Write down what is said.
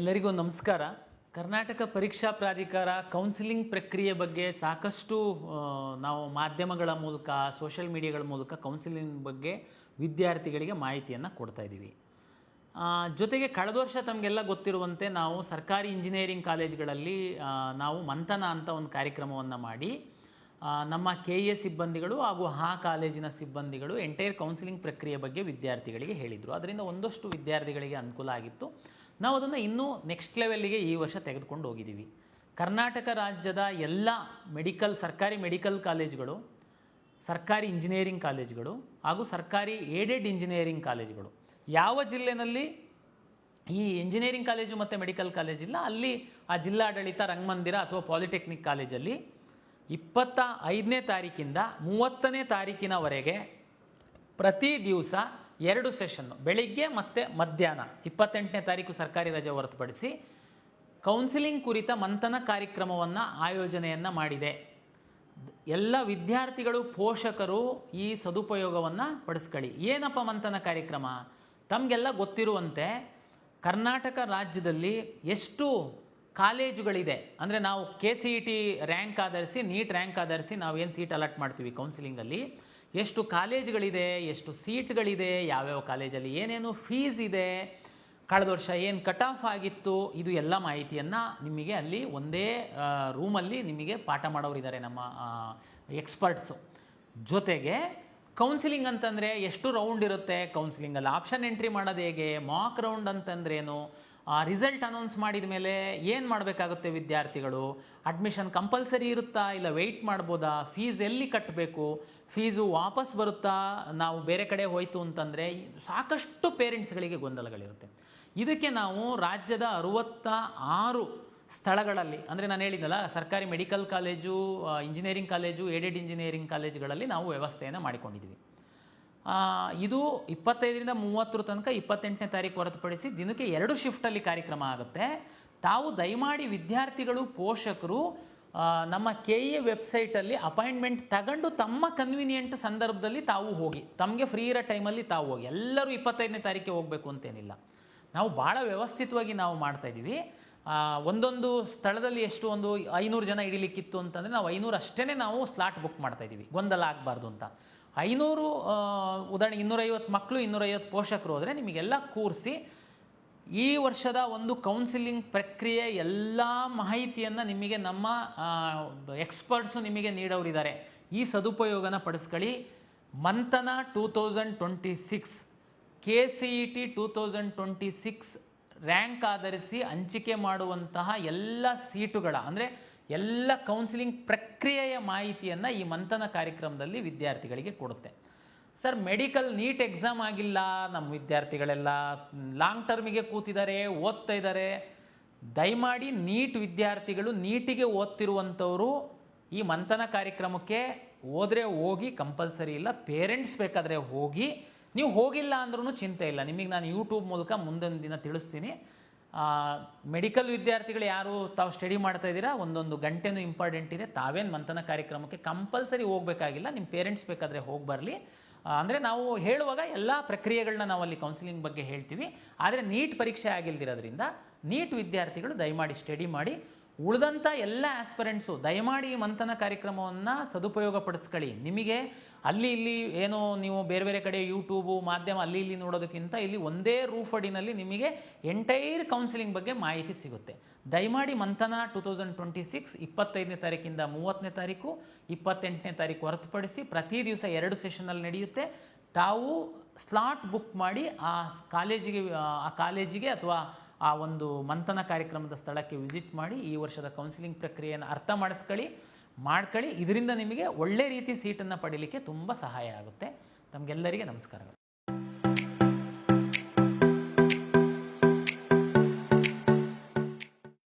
ಎಲ್ಲರಿಗೂ ನಮಸ್ಕಾರ. ಕರ್ನಾಟಕ ಪರೀಕ್ಷಾ ಪ್ರಾಧಿಕಾರ ಕೌನ್ಸಿಲಿಂಗ್ ಪ್ರಕ್ರಿಯೆ ಬಗ್ಗೆ ಸಾಕಷ್ಟು ನಾವು ಮಾಧ್ಯಮಗಳ ಮೂಲಕ ಸೋಷಿಯಲ್ ಮೀಡಿಯಾಗಳ ಮೂಲಕ ಕೌನ್ಸಿಲಿಂಗ್ ಬಗ್ಗೆ ವಿದ್ಯಾರ್ಥಿಗಳಿಗೆ ಮಾಹಿತಿಯನ್ನು ಕೊಡ್ತಾ ಇದ್ದೀವಿ. ಜೊತೆಗೆ ಕಳೆದ ವರ್ಷ ತಮಗೆಲ್ಲ ಗೊತ್ತಿರುವಂತೆ ನಾವು ಸರ್ಕಾರಿ ಇಂಜಿನಿಯರಿಂಗ್ ಕಾಲೇಜುಗಳಲ್ಲಿ ನಾವು ಮಂಥನ ಅಂತ ಒಂದು ಕಾರ್ಯಕ್ರಮವನ್ನು ಮಾಡಿ ನಮ್ಮ KA ಸಿಬ್ಬಂದಿಗಳು ಹಾಗೂ ಆ ಕಾಲೇಜಿನ ಸಿಬ್ಬಂದಿಗಳು ಎಂಟೈರ್ ಕೌನ್ಸಿಲಿಂಗ್ ಪ್ರಕ್ರಿಯೆ ಬಗ್ಗೆ ವಿದ್ಯಾರ್ಥಿಗಳಿಗೆ ಹೇಳಿದರು. ಅದರಿಂದ ಒಂದಷ್ಟು ವಿದ್ಯಾರ್ಥಿಗಳಿಗೆ ಅನುಕೂಲ ಆಗಿತ್ತು. ನಾವು ಅದನ್ನು ಇನ್ನೂ ನೆಕ್ಸ್ಟ್ ಲೆವೆಲ್ಗೆ ಈ ವರ್ಷ ತೆಗೆದುಕೊಂಡು ಹೋಗಿದ್ದೀವಿ. ಕರ್ನಾಟಕ ರಾಜ್ಯದ ಎಲ್ಲ ಸರ್ಕಾರಿ ಮೆಡಿಕಲ್ ಕಾಲೇಜುಗಳು, ಸರ್ಕಾರಿ ಇಂಜಿನಿಯರಿಂಗ್ ಕಾಲೇಜುಗಳು ಹಾಗೂ ಸರ್ಕಾರಿ ಏಡೆಡ್ ಇಂಜಿನಿಯರಿಂಗ್ ಕಾಲೇಜುಗಳು ಯಾವ ಜಿಲ್ಲೆಯಲ್ಲಿ ಈ ಇಂಜಿನಿಯರಿಂಗ್ ಕಾಲೇಜು ಮತ್ತು ಮೆಡಿಕಲ್ ಕಾಲೇಜ್ ಇಲ್ಲ, ಅಲ್ಲಿ ಆ ಜಿಲ್ಲಾಡಳಿತ ರಂಗಮಂದಿರ ಅಥವಾ ಪಾಲಿಟೆಕ್ನಿಕ್ ಕಾಲೇಜಲ್ಲಿ 25ನೇ ತಾರೀಕಿಂದ 30ನೇ ತಾರೀಕಿನವರೆಗೆ ಪ್ರತಿ ದಿವಸ 2 ಸೆಷನ್ನು, ಬೆಳಿಗ್ಗೆ ಮತ್ತು ಮಧ್ಯಾಹ್ನ, 28ನೇ ತಾರೀಕು ಸರ್ಕಾರಿ ರಜೆ ಹೊರತುಪಡಿಸಿ ಕೌನ್ಸಿಲಿಂಗ್ ಕುರಿತ ಮಂಥನ ಕಾರ್ಯಕ್ರಮವನ್ನು ಆಯೋಜನೆಯನ್ನು ಮಾಡಿದೆ. ಎಲ್ಲ ವಿದ್ಯಾರ್ಥಿಗಳು, ಪೋಷಕರು ಈ ಸದುಪಯೋಗವನ್ನು ಪಡಿಸ್ಕೊಳ್ಳಿ. ಏನಪ್ಪ ಮಂಥನ ಕಾರ್ಯಕ್ರಮ? ತಮಗೆಲ್ಲ ಗೊತ್ತಿರುವಂತೆ ಕರ್ನಾಟಕ ರಾಜ್ಯದಲ್ಲಿ ಎಷ್ಟು ಕಾಲೇಜುಗಳಿದೆ ಅಂದರೆ, ನಾವು KCET ರ್ಯಾಂಕ್ ಆಧರಿಸಿ, ನೀಟ್ ರ್ಯಾಂಕ್ ಆಧರಿಸಿ ನಾವೇನು ಸೀಟ್ ಅಲಾಟ್ ಮಾಡ್ತೀವಿ ಕೌನ್ಸಿಲಿಂಗಲ್ಲಿ, ಎಷ್ಟು ಕಾಲೇಜುಗಳಿದೆ, ಎಷ್ಟು ಸೀಟ್ಗಳಿದೆ, ಯಾವ್ಯಾವ ಕಾಲೇಜಲ್ಲಿ ಏನೇನು ಫೀಸ್ ಇದೆ, ಕಳೆದ ವರ್ಷ ಏನು ಕಟ್ ಆಫ್ ಆಗಿತ್ತು, ಇದು ಎಲ್ಲ ಮಾಹಿತಿಯನ್ನು ನಿಮಗೆ ಅಲ್ಲಿ ಒಂದೇ ರೂಮಲ್ಲಿ ನಿಮಗೆ ಪಾಠ ಮಾಡೋರಿದ್ದಾರೆ ನಮ್ಮ ಎಕ್ಸ್ಪರ್ಟ್ಸು. ಜೊತೆಗೆ ಕೌನ್ಸಿಲಿಂಗ್ ಅಂತಂದರೆ ಎಷ್ಟು ರೌಂಡ್ ಇರುತ್ತೆ, ಕೌನ್ಸಿಲಿಂಗಲ್ಲಿ ಆಪ್ಷನ್ ಎಂಟ್ರಿ ಮಾಡೋದು ಹೇಗೆ, ಮಾಕ್ ರೌಂಡ್ ಅಂತಂದ್ರೇನು, ರಿಸಲ್ಟ್ ಅನೌನ್ಸ್ ಮಾಡಿದ ಮೇಲೆ ಏನು ಮಾಡಬೇಕಾಗುತ್ತೆ ವಿದ್ಯಾರ್ಥಿಗಳು, ಅಡ್ಮಿಷನ್ ಕಂಪಲ್ಸರಿ ಇರುತ್ತಾ ಇಲ್ಲ ವೆಯ್ಟ್ ಮಾಡ್ಬೋದಾ, ಫೀಸ್ ಎಲ್ಲಿ ಕಟ್ಟಬೇಕು, ಫೀಸು ವಾಪಸ್ ಬರುತ್ತಾ ನಾವು ಬೇರೆ ಕಡೆ ಹೋಯಿತು ಅಂತಂದರೆ, ಸಾಕಷ್ಟು ಪೇರೆಂಟ್ಸ್ಗಳಿಗೆ ಗೊಂದಲಗಳಿರುತ್ತೆ. ಇದಕ್ಕೆ ನಾವು ರಾಜ್ಯದ 66 ಸ್ಥಳಗಳಲ್ಲಿ, ಅಂದರೆ ನಾನು ಹೇಳಿದ್ನಲ್ಲ ಸರ್ಕಾರಿ medical college, engineering college, aided engineering ಕಾಲೇಜುಗಳಲ್ಲಿ ನಾವು ವ್ಯವಸ್ಥೆಯನ್ನು ಮಾಡಿಕೊಂಡಿದ್ದೀವಿ. ಇದು 25ರಿಂದ 30 ತನಕ 28ನೇ ತಾರೀಕು ಹೊರತುಪಡಿಸಿ ದಿನಕ್ಕೆ 2 ಶಿಫ್ಟಲ್ಲಿ ಕಾರ್ಯಕ್ರಮ ಆಗುತ್ತೆ. ತಾವು ದಯಮಾಡಿ ವಿದ್ಯಾರ್ಥಿಗಳು, ಪೋಷಕರು ನಮ್ಮ KA ವೆಬ್ಸೈಟಲ್ಲಿ ಅಪಾಯಿಂಟ್ಮೆಂಟ್ ತಗೊಂಡು ತಮ್ಮ ಕನ್ವೀನಿಯೆಂಟ್ ಸಂದರ್ಭದಲ್ಲಿ ತಾವು ಹೋಗಿ, ತಮಗೆ ಫ್ರೀ ಇರೋ ಟೈಮಲ್ಲಿ ತಾವು ಹೋಗಿ. ಎಲ್ಲರೂ 25ನೇ ತಾರೀಕಿಗೆ ಹೋಗಬೇಕು ಅಂತೇನಿಲ್ಲ. ನಾವು ಭಾಳ ವ್ಯವಸ್ಥಿತವಾಗಿ ನಾವು ಮಾಡ್ತಾಯಿದ್ದೀವಿ. ಒಂದೊಂದು ಸ್ಥಳದಲ್ಲಿ ಎಷ್ಟು ಒಂದು 500 ಜನ ಹಿಡಿಲಿಕ್ಕಿತ್ತು ಅಂತಂದರೆ ನಾವು 500 ಅಷ್ಟೇ ನಾವು ಸ್ಲಾಟ್ ಬುಕ್ ಮಾಡ್ತಾಯಿದ್ದೀವಿ, ಗೊಂದಲ ಆಗಬಾರ್ದು ಅಂತ. 500 ಉದಾಹರಣೆ 250 ಮಕ್ಕಳು, 250 ಪೋಷಕರು ಹೋದರೆ ನಿಮಗೆಲ್ಲ ಕೂರಿಸಿ ಈ ವರ್ಷದ ಒಂದು ಕೌನ್ಸಿಲಿಂಗ್ ಪ್ರಕ್ರಿಯೆ ಎಲ್ಲ ಮಾಹಿತಿಯನ್ನು ನಿಮಗೆ ನಮ್ಮ ಎಕ್ಸ್ಪರ್ಟ್ಸು ನಿಮಗೆ ನೀಡೋರಿದ್ದಾರೆ. ಈ ಸದುಪಯೋಗನ ಪಡಿಸ್ಕೊಳ್ಳಿ. ಮಂಥನ 2026 KCET 2026 ರ್ಯಾಂಕ್ ಆಧರಿಸಿ ಹಂಚಿಕೆ ಮಾಡುವಂತಹ ಎಲ್ಲ ಸೀಟುಗಳ, ಅಂದರೆ ಎಲ್ಲ ಕೌನ್ಸಿಲಿಂಗ್ ಪ್ರಕ್ರಿಯೆಯ ಮಾಹಿತಿಯನ್ನು ಈ ಮಂಥನ ಕಾರ್ಯಕ್ರಮದಲ್ಲಿ ವಿದ್ಯಾರ್ಥಿಗಳಿಗೆ ಕೊಡುತ್ತೆ. ಸರ್, ಮೆಡಿಕಲ್ ನೀಟ್ ಎಕ್ಸಾಮ್ ಆಗಿಲ್ಲ, ನಮ್ಮ ವಿದ್ಯಾರ್ಥಿಗಳೆಲ್ಲ ಲಾಂಗ್ ಟರ್ಮಿಗೆ ಕೂತಿದ್ದಾರೆ, ಓದ್ತಾ ಇದ್ದಾರೆ. ದಯಮಾಡಿ ನೀಟ್ ವಿದ್ಯಾರ್ಥಿಗಳು, ನೀಟಿಗೆ ಓದ್ತಿರುವಂಥವರು ಈ ಮಂಥನ ಕಾರ್ಯಕ್ರಮಕ್ಕೆ ಹೋದರೆ ಹೋಗಿ, ಕಂಪಲ್ಸರಿ ಇಲ್ಲ. ಪೇರೆಂಟ್ಸ್ ಬೇಕಾದರೆ ಹೋಗಿ, ನೀವು ಹೋಗಿಲ್ಲ ಅಂದ್ರೂ ಚಿಂತೆ ಇಲ್ಲ, ನಿಮಗೆ ನಾನು ಯೂಟ್ಯೂಬ್ ಮೂಲಕ ಮುಂದೊಂದು ದಿನ ತಿಳಿಸ್ತೀನಿ. ಮೆಡಿಕಲ್ ವಿದ್ಯಾರ್ಥಿಗಳು ಯಾರು ತಾವು ಸ್ಟಡಿ ಮಾಡ್ತಾ ಇದ್ದೀರಾ, ಒಂದೊಂದು ಗಂಟೆನೂ ಇಂಪಾರ್ಟೆಂಟ್ ಇದೆ. ತಾವೇನು ಮಂಥನ ಕಾರ್ಯಕ್ರಮಕ್ಕೆ ಕಂಪಲ್ಸರಿ ಹೋಗಬೇಕಾಗಿಲ್ಲ, ನಿಮ್ಮ ಪೇರೆಂಟ್ಸ್ ಬೇಕಾದರೆ ಹೋಗಿ ಬರಲಿ. ಅಂದರೆ ನಾವು ಹೇಳುವಾಗ ಎಲ್ಲ ಪ್ರಕ್ರಿಯೆಗಳನ್ನ ನಾವು ಅಲ್ಲಿ ಕೌನ್ಸಿಲಿಂಗ್ ಬಗ್ಗೆ ಹೇಳ್ತೀವಿ. ಆದರೆ ನೀಟ್ ಪರೀಕ್ಷೆ ಆಗಿಲ್ದಿರೋದ್ರಿಂದ ನೀಟ್ ವಿದ್ಯಾರ್ಥಿಗಳು ದಯಮಾಡಿ ಸ್ಟಡಿ ಮಾಡಿ. ಉಳಿದಂಥ ಎಲ್ಲ ಆಸ್ಪಿರೆಂಟ್ಸು ದಯಮಾಡಿ ಈ ಮಂಥನ ಕಾರ್ಯಕ್ರಮವನ್ನು ಸದುಪಯೋಗ ಪಡಿಸ್ಕೊಳ್ಳಿ. ನಿಮಗೆ ಅಲ್ಲಿ ಇಲ್ಲಿ ಏನೋ ನೀವು ಬೇರೆ ಬೇರೆ ಕಡೆ ಯೂಟ್ಯೂಬು ಮಾಧ್ಯಮ ಅಲ್ಲಿ ಇಲ್ಲಿ ನೋಡೋದಕ್ಕಿಂತ ಇಲ್ಲಿ ಒಂದೇ ರೂಫ್ ಅಡಿನಲ್ಲಿ ನಿಮಗೆ ಎಂಟೈರ್ ಕೌನ್ಸಿಲಿಂಗ್ ಬಗ್ಗೆ ಮಾಹಿತಿ ಸಿಗುತ್ತೆ. ದಯಮಾಡಿ ಮಂಥನ 2026 25ನೇ ತಾರೀಕಿಂದ 30ನೇ ತಾರೀಕು, 28ನೇ ತಾರೀಕು ಹೊರತುಪಡಿಸಿ ಪ್ರತಿ ದಿವಸ 2 ಸೆಷನಲ್ಲಿ ನಡೆಯುತ್ತೆ. ತಾವು ಸ್ಲಾಟ್ ಬುಕ್ ಮಾಡಿ ಆ ಕಾಲೇಜಿಗೆ ಅಥವಾ ಆ ಒಂದು ಮಂಥನ ಕಾರ್ಯಕ್ರಮದ ಸ್ಥಳಕ್ಕೆ ವಿಸಿಟ್ ಮಾಡಿ ಈ ವರ್ಷದ ಕೌನ್ಸಿಲಿಂಗ್ ಪ್ರಕ್ರಿಯೆಯನ್ನು ಅರ್ಥ ಮಾಡ್ಕೊಳ್ಳಿ. ಇದರಿಂದ ನಿಮಗೆ ಒಳ್ಳೆ ರೀತಿ ಸೀಟನ್ನು ಪಡೀಲಿಕ್ಕೆ ತುಂಬ ಸಹಾಯ ಆಗುತ್ತೆ. ತಮಗೆಲ್ಲರಿಗೆ ನಮಸ್ಕಾರಗಳು.